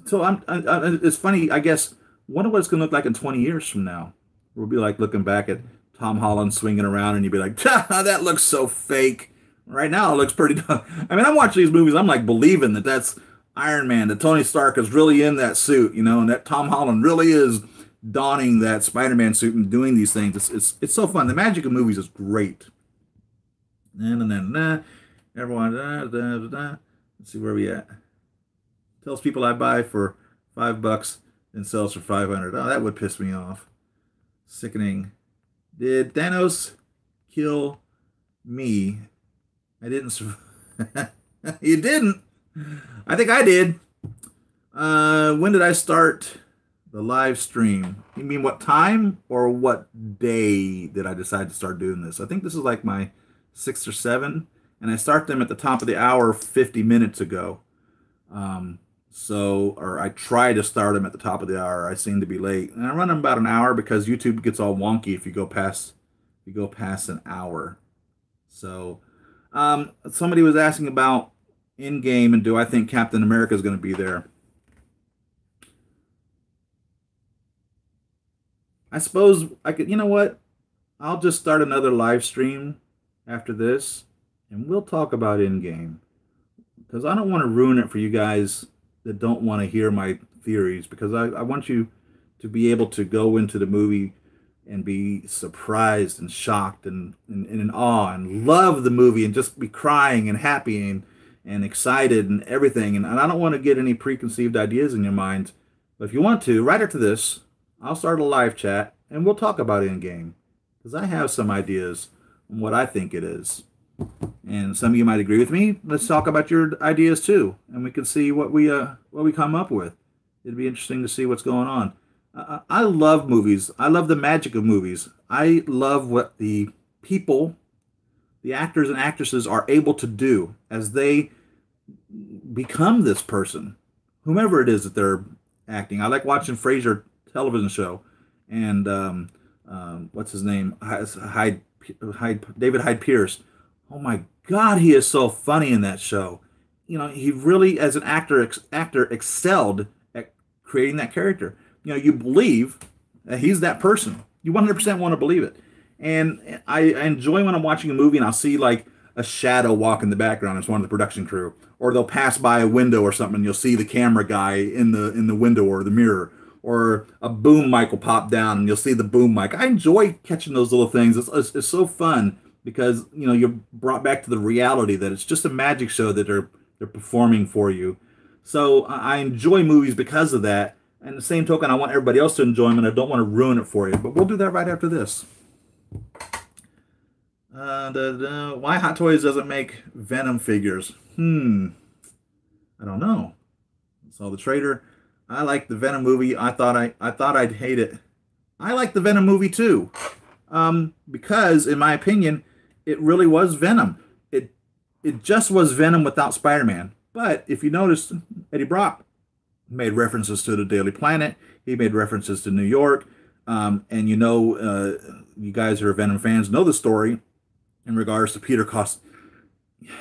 [SPEAKER 1] So it's funny, I guess, wonder what it's going to look like in 20 years from now. We'll be like looking back at Tom Holland swinging around and you'd be like, that looks so fake. Right now it looks pretty, I mean, I'm watching these movies, I'm like believing that that's Iron Man, that Tony Stark is really in that suit, you know, and that Tom Holland really is donning that Spider-Man suit and doing these things. It's so fun. The magic of movies is great. Everyone, let's see where we at. Tells people I buy for $5 and sells for 500. Oh, that would piss me off. Sickening. Did Thanos kill me? I didn't. You didn't. I think I did. When did I start the live stream? You mean what time or what day did I decide to start doing this? I think this is like my 6th or 7th, and I start them at the top of the hour 50 minutes ago. Or I try to start them at the top of the hour. I seem to be late, and I run them about an hour because YouTube gets all wonky if you go past an hour. So, somebody was asking about in-game and do I think Captain America is going to be there? I suppose I could, you know what? I'll just start another live stream after this and we'll talk about in-game. Because I don't want to ruin it for you guys that don't want to hear my theories. Because I want you to be able to go into the movie and be surprised and shocked and in awe and love the movie and just be crying and happy and excited and everything. And I don't want to get any preconceived ideas in your mind. But if you want to, right after this, I'll start a live chat and we'll talk about in-game. Because I have some ideas on what I think it is. And some of you might agree with me. Let's talk about your ideas too. And we can see what we come up with. It'd be interesting to see what's going on. I love movies. I love the magic of movies. I love what the people, the actors and actresses are able to do as they become this person, whomever it is that they're acting. I like watching Frasier television show, and what's his name? David Hyde Pierce. Oh my God, he is so funny in that show. You know, he really, as an actor excelled at creating that character. You know, you believe that he's that person. You 100% want to believe it. And I enjoy when I'm watching a movie and I'll see like a shadow walk in the background as one of the production crew, or they'll pass by a window or something and you'll see the camera guy in the window or the mirror, or a boom mic will pop down and you'll see the boom mic. I enjoy catching those little things. It's so fun because, you know, you're brought back to the reality that it's just a magic show that they're performing for you. So I enjoy movies because of that. And the same token, I want everybody else to enjoy them, and I don't want to ruin it for you. But we'll do that right after this. Why Hot Toys doesn't make Venom figures? I don't know. Saw the trailer. I like the Venom movie. I thought I'd hate it. I like the Venom movie too, because in my opinion, it really was Venom. It just was Venom without Spider-Man. But if you notice, Eddie Brock made references to the Daily Planet. He made references to New York. And you know, you guys who are Venom fans know the story in regards to Peter cost.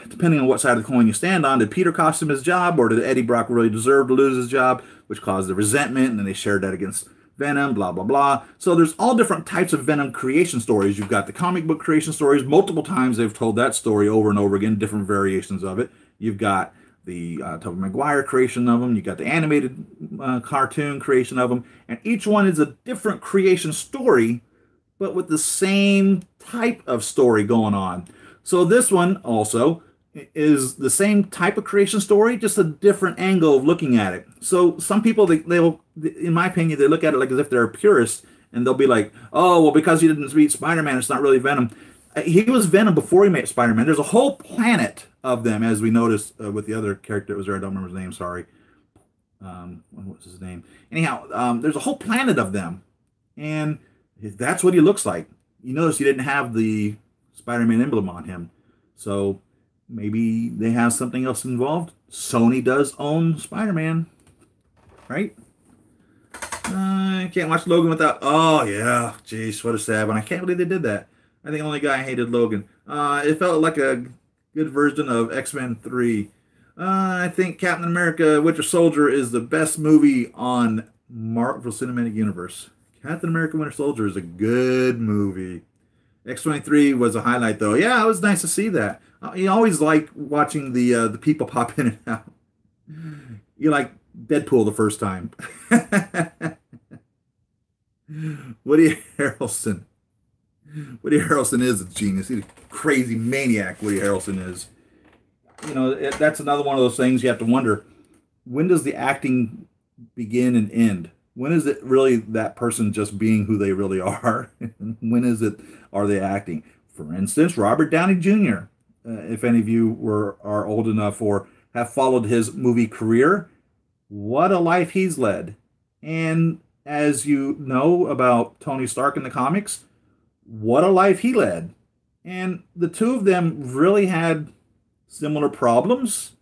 [SPEAKER 1] Depending on what side of the coin you stand on, did Peter cost him his job, or did Eddie Brock really deserve to lose his job, which caused the resentment, and then they shared that against Venom, blah, blah, blah. So there's all different types of Venom creation stories. You've got the comic book creation stories. Multiple times they've told that story over and over again, different variations of it. You've got the Tobey Maguire creation of them. You got the animated cartoon creation of them. And each one is a different creation story, but with the same type of story going on. So this one also is the same type of creation story, just a different angle of looking at it. So some people, they'll, in my opinion, they look at it like as if they're a purist, and they'll be like, oh, well, because he didn't beat Spider-Man, it's not really Venom. He was Venom before he met Spider-Man. There's a whole planet of them, as we noticed with the other character that was there. I don't remember his name, sorry. What's his name? Anyhow, there's a whole planet of them, and that's what he looks like. You notice he didn't have the Spider-Man emblem on him, so maybe they have something else involved. Sony does own Spider-Man, right? I can't watch Logan without... Oh, yeah. Jeez, what a sad one. I can't believe they did that. I think the only guy I hated Logan. It felt like a good version of X-Men 3. I think Captain America Winter Soldier is the best movie on Marvel Cinematic Universe. Captain America Winter Soldier is a good movie. X-23 was a highlight, though. Yeah, it was nice to see that. You always like watching the people pop in and out. You like Deadpool the first time. Woody Harrelson. Woody Harrelson is a genius. He's a crazy maniac, Woody Harrelson is. You know, that's another one of those things you have to wonder. When does the acting begin and end? When is it really that person just being who they really are? When is it, are they acting? For instance, Robert Downey Jr., if any of you are old enough or have followed his movie career. What a life he's led. And as you know about Tony Stark in the comics, what a life he led. And the two of them really had similar problems,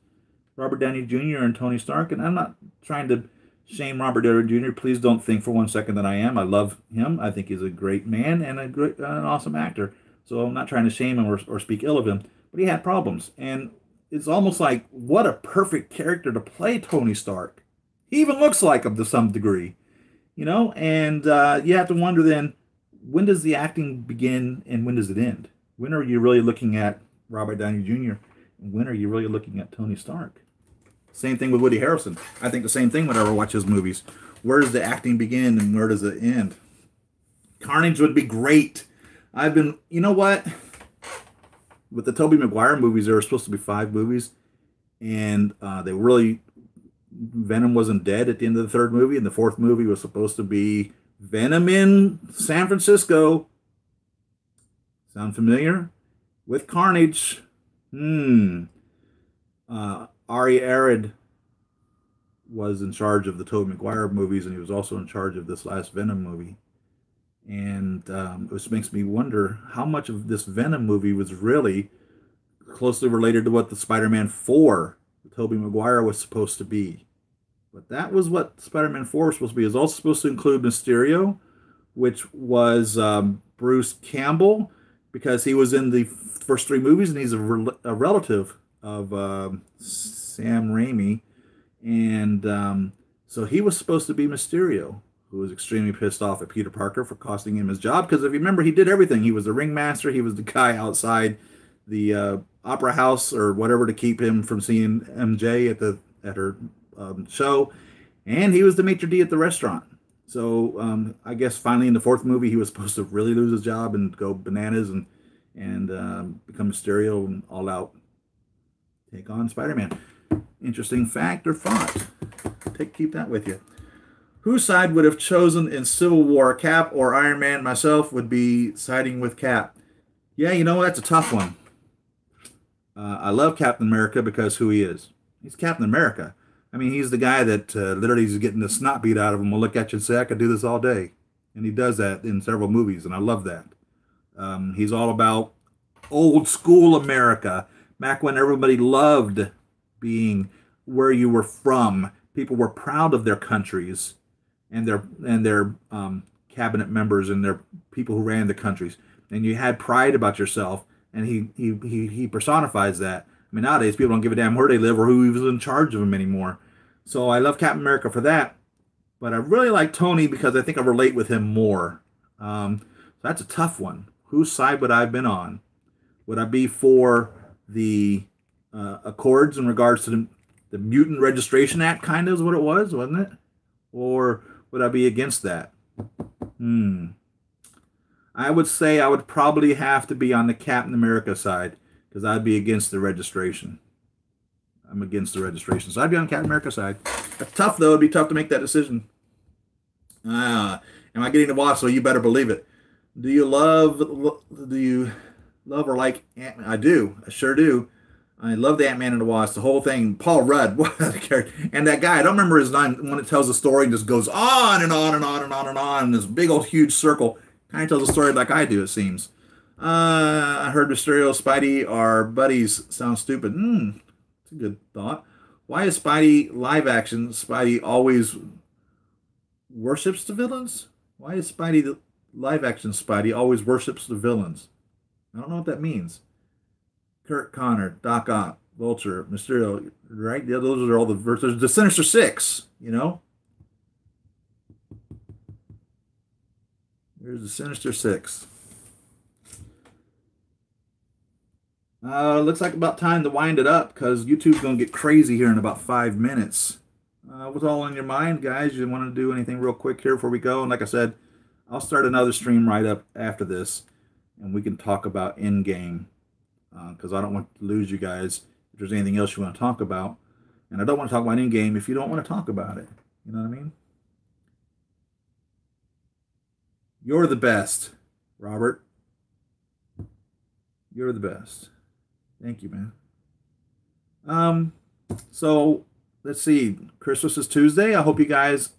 [SPEAKER 1] Robert Downey Jr. and Tony Stark. And I'm not trying to shame Robert Downey Jr. Please don't think for one second that I am. I love him. I think he's a great man and an awesome actor. So I'm not trying to shame him or speak ill of him. But he had problems. And it's almost like, what a perfect character to play Tony Stark. He even looks like him to some degree. You know, and you have to wonder then, when does the acting begin and when does it end? When are you really looking at Robert Downey Jr. and when are you really looking at Tony Stark? Same thing with Woody Harrelson. I think the same thing whenever I watch his movies. Where does the acting begin and where does it end? Carnage would be great. You know what? With the Tobey Maguire movies, there were supposed to be 5 movies. And Venom wasn't dead at the end of the 3rd movie. And the 4th movie was supposed to be Venom in San Francisco. Sound familiar? With Carnage. Ari Arad was in charge of the Tobey Maguire movies, and he was also in charge of this last Venom movie. And this makes me wonder how much of this Venom movie was really closely related to what the Spider-Man 4, Tobey Maguire, was supposed to be. But that was what Spider-Man 4 was supposed to be. It was also supposed to include Mysterio, which was Bruce Campbell, because he was in the first 3 movies, and he's a relative of Sam Raimi. And so he was supposed to be Mysterio, who was extremely pissed off at Peter Parker for costing him his job. Because if you remember, he did everything. He was the ringmaster. He was the guy outside the opera house or whatever to keep him from seeing MJ at her show. And he was the maitre d' at the restaurant. So I guess finally in the 4th movie, he was supposed to really lose his job and go bananas and become Mysterio and all out take on Spider-Man. Interesting fact or thought. Keep that with you. Whose side would have chosen in Civil War, Cap or Iron Man? Myself would be siding with Cap. Yeah, you know, that's a tough one. I love Captain America because who he is. He's Captain America. I mean, he's the guy that literally is getting the snot beat out of him. Will look at you and say, I could do this all day. And he does that in several movies, and I love that. He's all about old school America, back when everybody loved being where you were from. People were proud of their countries and their cabinet members and their people who ran the countries. And you had pride about yourself, and he personifies that. I mean, nowadays people don't give a damn where they live or who was in charge of them anymore. So I love Captain America for that. But I really like Tony because I think I relate with him more. So that's a tough one. Whose side would I have been on? Would I be for the Accords in regards to the Mutant Registration Act, kind of is what it was, wasn't it? Or would I be against that? I would say I would probably have to be on the Captain America side because I'd be against the registration. I'm against the registration. So I'd be on Captain America side. It's tough, though. It'd be tough to make that decision. Am I getting the boss? So you better believe it. Do you love or like Ant-Man? I do. I sure do. I love the Ant-Man and the Wasp, the whole thing. Paul Rudd, what a character. And that guy, I don't remember his name, when it tells the story and just goes on and on and on and on and on in this big old huge circle. Kind of tells the story like I do, it seems. I heard Mysterio, Spidey are buddies. Sounds stupid. That's a good thought. Why is Spidey live action? Spidey always worships the villains? Why is Spidey the live action Spidey always worships the villains? I don't know what that means. Kurt Connor, Doc Ock, Vulture, Mysterio, right? Yeah, those are all the verses. The Sinister Six, you know? There's the Sinister Six. Looks like about time to wind it up because YouTube's going to get crazy here in about 5 minutes. What's all on your mind, guys? You want to do anything real quick here before we go? And like I said, I'll start another stream right up after this, and we can talk about Endgame. Because I don't want to lose you guys if there's anything else you want to talk about. And I don't want to talk about Endgame if you don't want to talk about it. You know what I mean? You're the best, Robert. You're the best. Thank you, man. So let's see. Christmas is Tuesday. I hope you guys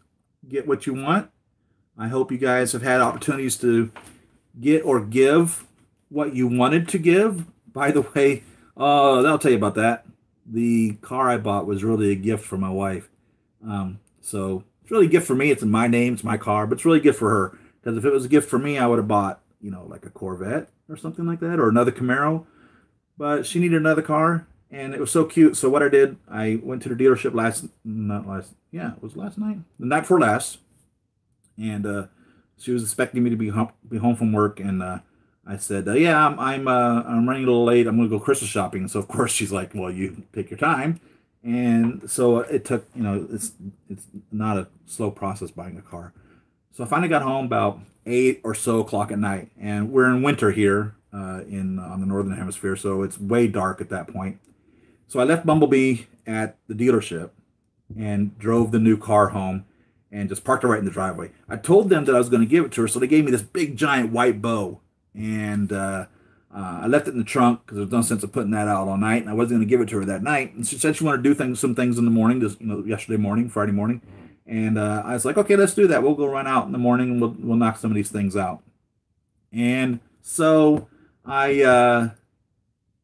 [SPEAKER 1] get what you want. I hope you guys have had opportunities to get or give what you wanted to give. By the way, I'll tell you about that. The car I bought was really a gift for my wife. So it's really a gift for me. It's in my name. It's my car, but it's really a gift for her. Because if it was a gift for me, I would have bought, like a Corvette or something like that, or another Camaro. But she needed another car, and it was so cute. So what I did, I went to the dealership it was last night, the night before last, and she was expecting me to be home from work, and I said, yeah, I'm running a little late. I'm gonna go Christmas shopping. And so of course she's like, well, you take your time. And so it took, it's not a slow process buying a car. So I finally got home about 8 or so o'clock at night, and we're in winter here on the northern hemisphere, so it's way dark at that point. So I left Bumblebee at the dealership and drove the new car home and just parked it right in the driveway. I told them that I was going to give it to her, so they gave me this big giant white bow, and I left it in the trunk because there's no sense of putting that out all night, and I wasn't going to give it to her that night. And she said she wanted to do some things in the morning, just yesterday morning, Friday morning, and I was like, okay, let's do that. We'll go run out in the morning and we'll knock some of these things out. And so I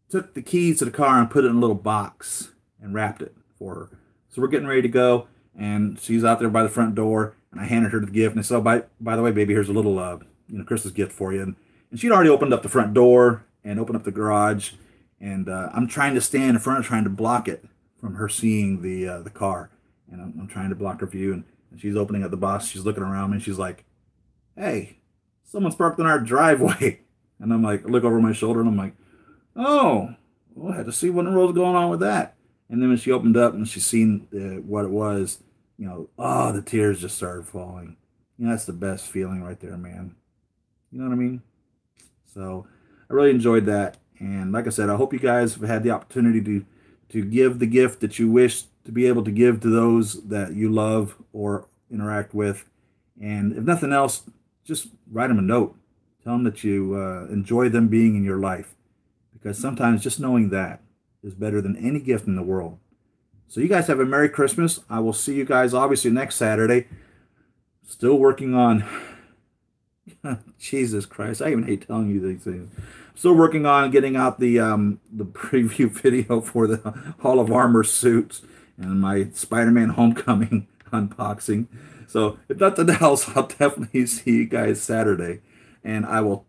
[SPEAKER 1] took the keys to the car and put it in a little box and wrapped it for her. So we're getting ready to go, and she's out there by the front door, and I handed her the gift, and I said, oh, by the way, baby, here's a little Christmas gift for you. And she'd already opened up the front door and opened up the garage, and I'm trying to stand in front of, trying to block it from her seeing the car, and I'm trying to block her view, and she's opening up the box. She's looking around me, and she's like, hey, someone's parked in our driveway. And I'm like, look over my shoulder, and I'm like, oh, well, I had to see what in the world's going on with that. And then when she opened up and she seen what it was, the tears just started falling. That's the best feeling right there, man. You know what I mean? So I really enjoyed that. And like I said, I hope you guys have had the opportunity to give the gift that you wish to be able to give to those that you love or interact with. And if nothing else, just write them a note. Tell them that you enjoy them being in your life. Because sometimes just knowing that is better than any gift in the world. So you guys have a Merry Christmas. I will see you guys obviously next Saturday. Still working on... Jesus Christ, I even hate telling you these things. Still working on getting out the preview video for the Hall of Armor suits and my Spider-Man Homecoming unboxing. So if nothing else, I'll definitely see you guys Saturday. And I will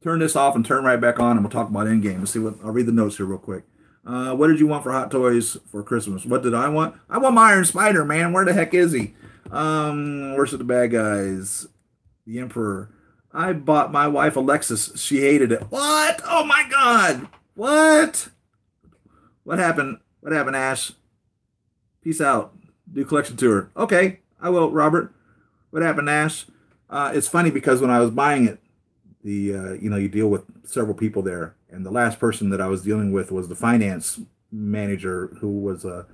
[SPEAKER 1] turn this off and turn right back on, and we'll talk about Endgame. Let's see I'll read the notes here real quick. What did you want for Hot Toys for Christmas? What did I want? I want my Iron Spider, man. Where the heck is he? Where's the bad guys? The Emperor. I bought my wife Alexis. She hated it. What? Oh my God. What? What happened? What happened, Ash? Peace out. Do collection tour. Okay, I will, Robert. What happened, Ash? It's funny because when I was buying it, you deal with several people there, and the last person that I was dealing with was the finance manager, who was a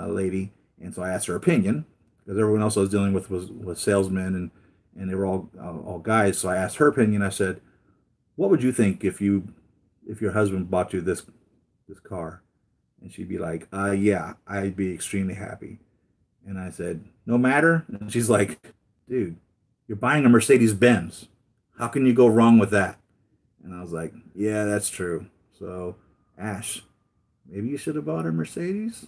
[SPEAKER 1] lady, and so I asked her opinion because everyone else I was dealing with was salesmen and they were all guys. So I asked her opinion. I said, "What would you think if your husband bought you this car?" And she'd be like, "Yeah, I'd be extremely happy." And I said, "No matter?" And she's like, "Dude, you're buying a Mercedes-Benz. How can you go wrong with that?" And I was like, "Yeah, that's true." So, Ash, maybe you should have bought a Mercedes.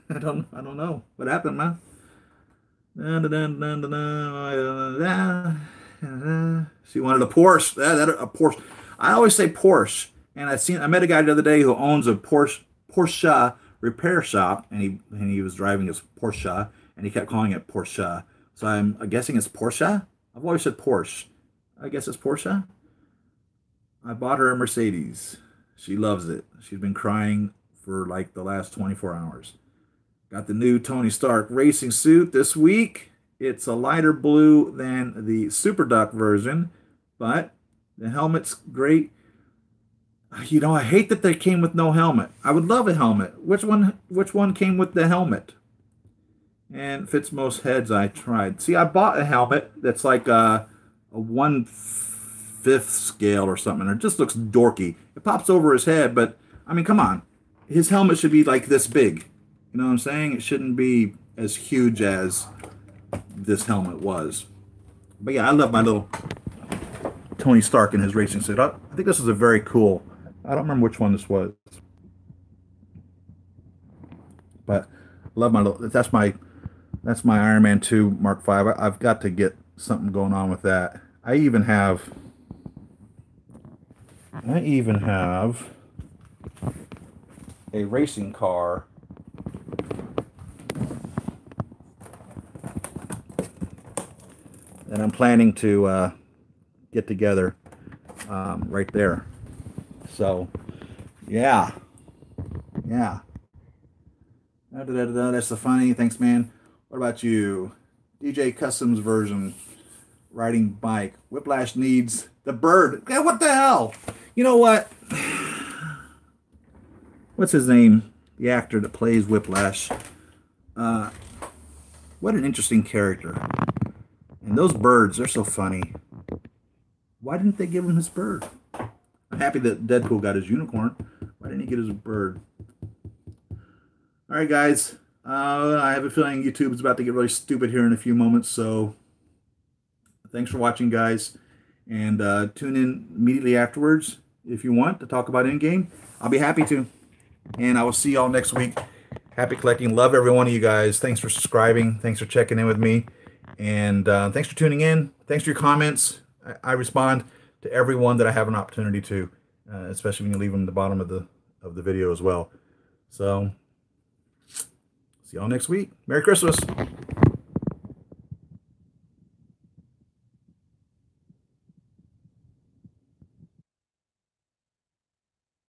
[SPEAKER 1] I don't know what happened, man. She wanted a Porsche. A Porsche. I always say Porsche, and I met a guy the other day who owns a Porsche repair shop, and he was driving his Porsche, and he kept calling it Porsche. So I'm guessing it's Porsche. I've always said Porsche. I guess it's Porsche. I bought her a Mercedes. She loves it. She's been crying for like the last 24 hours. Got the new Tony Stark racing suit this week. It's a lighter blue than the Super Duck version, but the helmet's great. I hate that they came with no helmet. I would love a helmet. Which one came with the helmet? And fits most heads I tried. See, I bought a helmet that's like a 1/5 scale or something. It just looks dorky. It pops over his head, but I mean, come on. his helmet should be like this big. You know what I'm saying? It shouldn't be as huge as this helmet was. But yeah, I love my little Tony Stark in his racing suit. I think this is a very cool. I don't remember which one this was, but I love my little. That's my Iron Man 2 Mark V. I've got to get something going on with that. I even have a racing car that I'm planning to get together right there. So, yeah. That's the funny. Thanks, man. What about you? DJ Customs version. Riding bike. Whiplash needs the bird. Yeah, what the hell? You know what? What's his name? The actor that plays Whiplash. What an interesting character. And those birds, they're so funny. Why didn't they give him his bird? I'm happy that Deadpool got his unicorn. Why didn't he get his bird? All right, guys. I have a feeling YouTube is about to get really stupid here in a few moments. So thanks for watching, guys. And tune in immediately afterwards if you want to talk about Endgame. I'll be happy to. And I will see y'all next week. Happy collecting. Love every one of you guys. Thanks for subscribing. Thanks for checking in with me. And thanks for tuning in. Thanks for your comments. I respond to everyone that I have an opportunity to, especially when you leave them at the bottom of the video as well. So, see y'all next week. Merry Christmas.